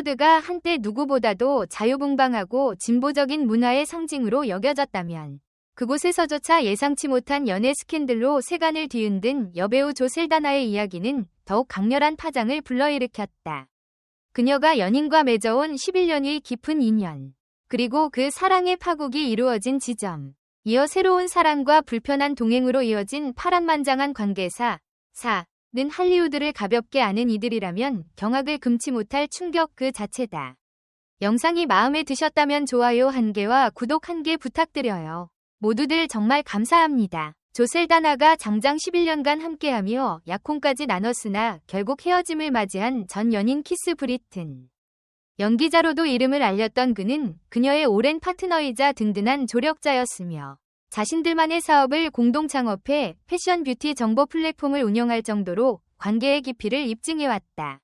할리우드가 한때 누구보다도 자유분방하고 진보적인 문화의 상징으로 여겨졌다면 그곳에서조차 예상치 못한 연애 스캔들로 세간을 뒤흔든 여배우 조셀다나의 이야기는 더욱 강렬한 파장을 불러일으켰다. 그녀가 연인과 맺어온 11년의 깊은 인연, 그리고 그 사랑의 파국이 이루어진 지점, 이어 새로운 사랑과 불편한 동행으로 이어진 파란만장한 관계사, 는 할리우드를 가볍게 아는 이들이라면 경악을 금치 못할 충격 그 자체다. 영상이 마음에 드셨다면 좋아요 1개와 구독 1개 부탁드려요. 모두들 정말 감사합니다. 조셀다나가 장장 11년간 함께하며 약혼까지 나눴으나 결국 헤어짐을 맞이한 전 연인 키스 브리튼. 연기자로도 이름을 알렸던 그는 그녀의 오랜 파트너이자 든든한 조력자였으며 자신들만의 사업을 공동 창업해 패션 뷰티 정보 플랫폼을 운영할 정도로 관계의 깊이를 입증해왔다.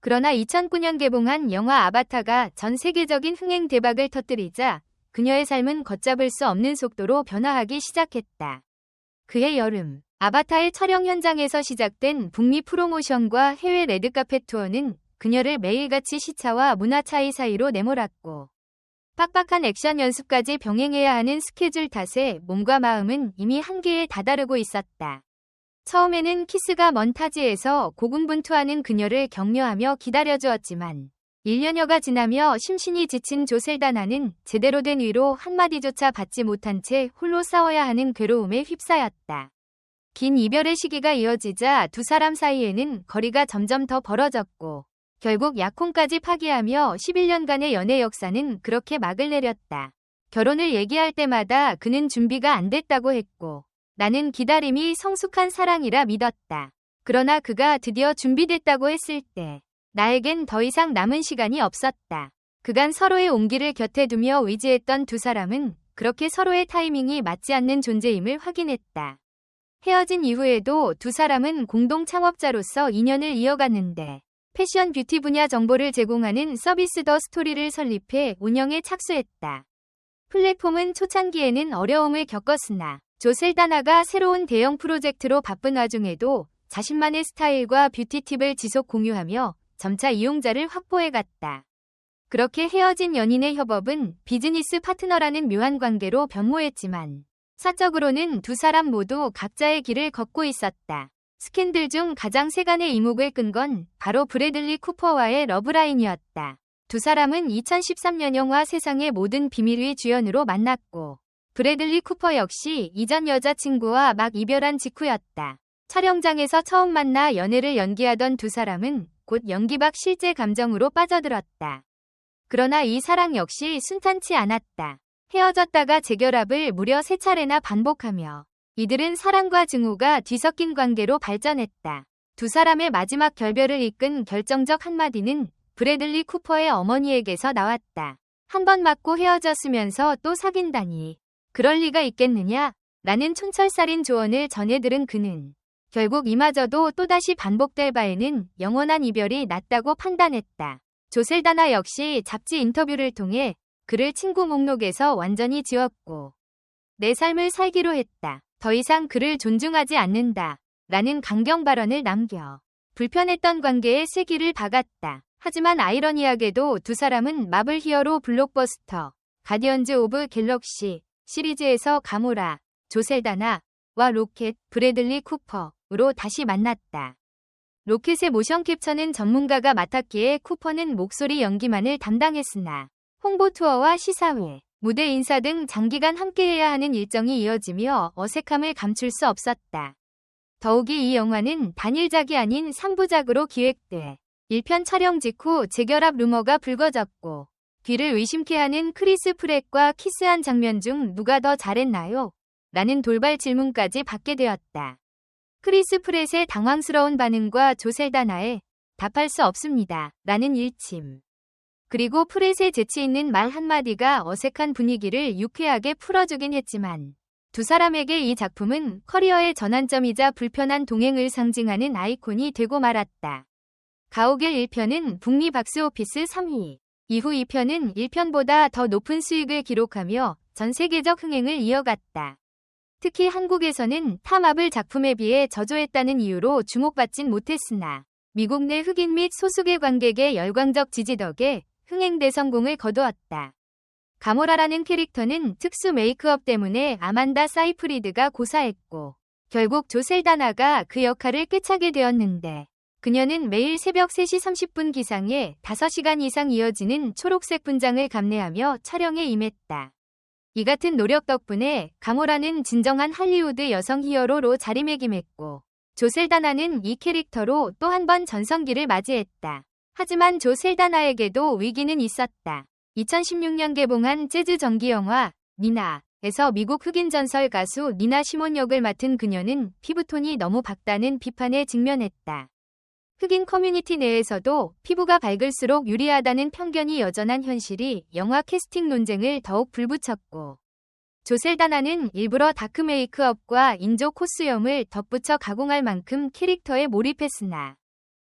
그러나 2009년 개봉한 영화 아바타가 전 세계적인 흥행 대박을 터뜨리자 그녀의 삶은 걷잡을 수 없는 속도로 변화하기 시작했다. 그해 여름, 아바타의 촬영 현장에서 시작된 북미 프로모션과 해외 레드카펫 투어는 그녀를 매일같이 시차와 문화 차이 사이로 내몰았고 빡빡한 액션 연습까지 병행해야 하는 스케줄 탓에 몸과 마음은 이미 한계에 다다르고 있었다. 처음에는 키스가 먼 타지에서 고군분투하는 그녀를 격려하며 기다려주었지만 1년여가 지나며 심신이 지친 조셀다나는 제대로 된 위로 한마디조차 받지 못한 채 홀로 싸워야 하는 괴로움에 휩싸였다. 긴 이별의 시기가 이어지자 두 사람 사이에는 거리가 점점 더 벌어졌고 결국 약혼까지 파기하며 11년간의 연애 역사는 그렇게 막을 내렸다. 결혼을 얘기할 때마다 그는 준비가 안 됐다고 했고 나는 기다림이 성숙한 사랑이라 믿었다. 그러나 그가 드디어 준비됐다고 했을 때 나에겐 더 이상 남은 시간이 없었다. 그간 서로의 온기를 곁에 두며 의지했던 두 사람은 그렇게 서로의 타이밍이 맞지 않는 존재임을 확인했다. 헤어진 이후에도 두 사람은 공동 창업자로서 인연을 이어갔는데 패션 뷰티 분야 정보를 제공하는 서비스 더 스토리를 설립해 운영에 착수했다. 플랫폼은 초창기에는 어려움을 겪었으나 조셀다나가 새로운 대형 프로젝트로 바쁜 와중에도 자신만의 스타일과 뷰티 팁을 지속 공유하며 점차 이용자를 확보해갔다. 그렇게 헤어진 연인의 협업은 비즈니스 파트너라는 묘한 관계로 변모했지만 사적으로는 두 사람 모두 각자의 길을 걷고 있었다. 스캔들 중 가장 세간의 이목을 끈 건 바로 브래들리 쿠퍼와의 러브라인이었다. 두 사람은 2013년 영화 세상의 모든 비밀의 주연으로 만났고 브래들리 쿠퍼 역시 이전 여자친구와 막 이별한 직후였다. 촬영장에서 처음 만나 연애를 연기하던 두 사람은 곧 연기 밖 실제 감정으로 빠져들었다. 그러나 이 사랑 역시 순탄치 않았다. 헤어졌다가 재결합을 무려 3차례나 반복하며 이들은 사랑과 증오가 뒤섞인 관계로 발전했다. 두 사람의 마지막 결별을 이끈 결정적 한마디는 브래들리 쿠퍼의 어머니에게서 나왔다. 한 번 맞고 헤어졌으면서 또 사귄다니. 그럴 리가 있겠느냐? 라는 촌철살인 조언을 전해 들은 그는 결국 이마저도 또다시 반복될 바에는 영원한 이별이 낫다고 판단했다. 조셀다나 역시 잡지 인터뷰를 통해 그를 친구 목록에서 완전히 지웠고 내 삶을 살기로 했다. 더 이상 그를 존중하지 않는다. 라는 강경 발언을 남겨 불편했던 관계에 쐐기를 박았다. 하지만 아이러니하게도 두 사람은 마블 히어로 블록버스터 가디언즈 오브 갤럭시 시리즈에서 가모라, 조셀다나와 로켓, 브래들리 쿠퍼로 다시 만났다. 로켓의 모션 캡처는 전문가가 맡았기에 쿠퍼는 목소리 연기만을 담당했으나 홍보 투어와 시사회, 무대 인사 등 장기간 함께해야 하는 일정이 이어지며 어색함을 감출 수 없었다. 더욱이 이 영화는 단일작이 아닌 3부작으로 기획돼 1편 촬영 직후 재결합 루머가 불거졌고 귀를 의심케 하는 크리스 프렛과 키스한 장면 중 누가 더 잘했나요? 라는 돌발 질문까지 받게 되었다. 크리스 프렛의 당황스러운 반응과 조셀다나의 답할 수 없습니다. 라는 일침. 그리고 프렛의 재치 있는 말 한마디가 어색한 분위기를 유쾌하게 풀어주긴 했지만 두 사람에게 이 작품은 커리어의 전환점이자 불편한 동행을 상징하는 아이콘이 되고 말았다. 가오갤 1편은 북미 박스오피스 3위, 이후 2편은 1편보다 더 높은 수익을 기록하며 전 세계적 흥행을 이어갔다. 특히 한국에서는 타 마블 작품에 비해 저조했다는 이유로 주목받진 못했으나 미국 내 흑인 및 소수계 관객의 열광적 지지 덕에 흥행 대성공을 거두었다. 가모라라는 캐릭터는 특수 메이크업 때문에 아만다 사이프리드가 고사했고 결국 조 셀다나가 그 역할을 꿰차게 되었는데 그녀는 매일 새벽 3시 30분 기상에 5시간 이상 이어지는 초록색 분장을 감내하며 촬영에 임했다. 이 같은 노력 덕분에 가모라는 진정한 할리우드 여성 히어로로 자리매김했고 조 셀다나는 이 캐릭터로 또 한 번 전성기를 맞이했다. 하지만 조 셀다나에게도 위기는 있었다. 2016년 개봉한 재즈 전기 영화 니나에서 미국 흑인 전설 가수 니나 시몬 역을 맡은 그녀는 피부톤이 너무 밝다는 비판에 직면했다. 흑인 커뮤니티 내에서도 피부가 밝을수록 유리하다는 편견이 여전한 현실이 영화 캐스팅 논쟁을 더욱 불붙였고 조 셀다나는 일부러 다크 메이크업과 인조 코스염을 덧붙여 가공할 만큼 캐릭터에 몰입했으나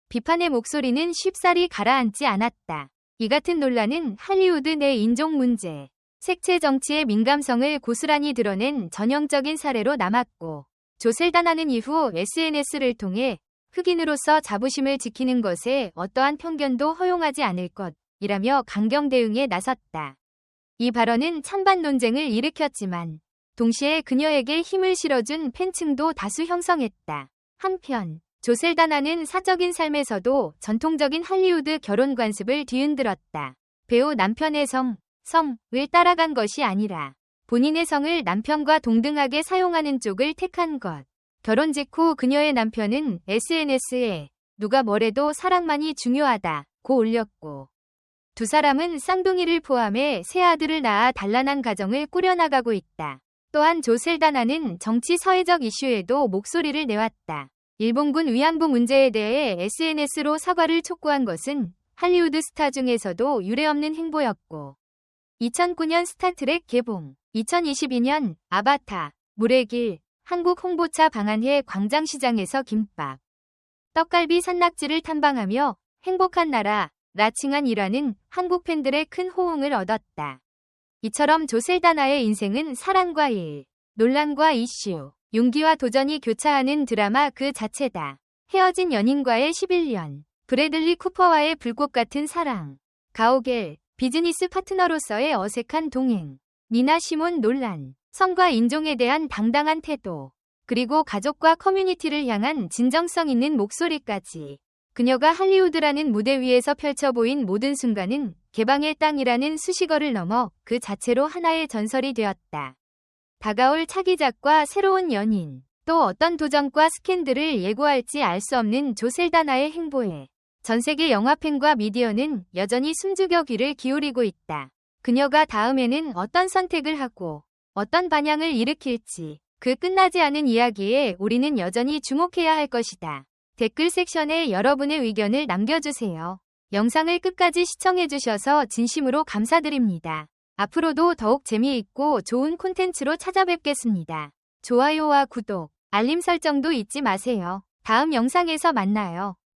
비판의 목소리는 쉽사리 가라앉지 않았다. 이 같은 논란은 할리우드 내 인종 문제, 색채 정치의 민감성을 고스란히 드러낸 전형적인 사례로 남았고 조 셀다나는 이후 SNS를 통해 흑인으로서 자부심을 지키는 것에 어떠한 편견도 허용하지 않을 것이라며 강경 대응에 나섰다. 이 발언은 찬반 논쟁을 일으켰지만 동시에 그녀에게 힘을 실어준 팬층도 다수 형성했다. 한편 조 셀다나는 사적인 삶에서도 전통적인 할리우드 결혼 관습을 뒤흔들었다. 배우 남편의 성을 따라간 것이 아니라 본인의 성을 남편과 동등하게 사용하는 쪽을 택한 것. 결혼 직후 그녀의 남편은 SNS에 누가 뭐래도 사랑만이 중요하다고 올렸고 두 사람은 쌍둥이를 포함해 세 아들을 낳아 단란한 가정을 꾸려나가고 있다. 또한 조 셀다나는 정치 사회적 이슈에도 목소리를 내왔다. 일본군 위안부 문제에 대해 SNS로 사과를 촉구한 것은 할리우드 스타 중에서도 유례없는 행보였고 2009년 스타트랙 개봉, 2022년 아바타, 물의 길, 한국 홍보차 방한회 광장시장에서 김밥, 떡갈비 산낙지를 탐방하며 행복한 나라, 라칭한 일화는 한국 팬들의 큰 호응을 얻었다. 이처럼 조 셀다나의 인생은 사랑과 일, 논란과 이슈, 용기와 도전이 교차하는 드라마 그 자체다. 헤어진 연인과의 11년, 브래들리 쿠퍼와의 불꽃 같은 사랑, 가오갤, 비즈니스 파트너로서의 어색한 동행, 니나 시몬 논란, 성과 인종에 대한 당당한 태도, 그리고 가족과 커뮤니티를 향한 진정성 있는 목소리까지. 그녀가 할리우드라는 무대 위에서 펼쳐 보인 모든 순간은 개방의 땅이라는 수식어를 넘어 그 자체로 하나의 전설이 되었다. 다가올 차기작과 새로운 연인, 또 어떤 도전과 스캔들을 예고할지 알 수 없는 조 셀다나의 행보에 전 세계 영화팬과 미디어는 여전히 숨죽여 귀를 기울이고 있다. 그녀가 다음에는 어떤 선택을 하고 어떤 반향을 일으킬지 그 끝나지 않은 이야기에 우리는 여전히 주목해야 할 것이다. 댓글 섹션에 여러분의 의견을 남겨주세요. 영상을 끝까지 시청해주셔서 진심으로 감사드립니다. 앞으로도 더욱 재미있고 좋은 콘텐츠로 찾아뵙겠습니다. 좋아요와 구독, 알림 설정도 잊지 마세요. 다음 영상에서 만나요.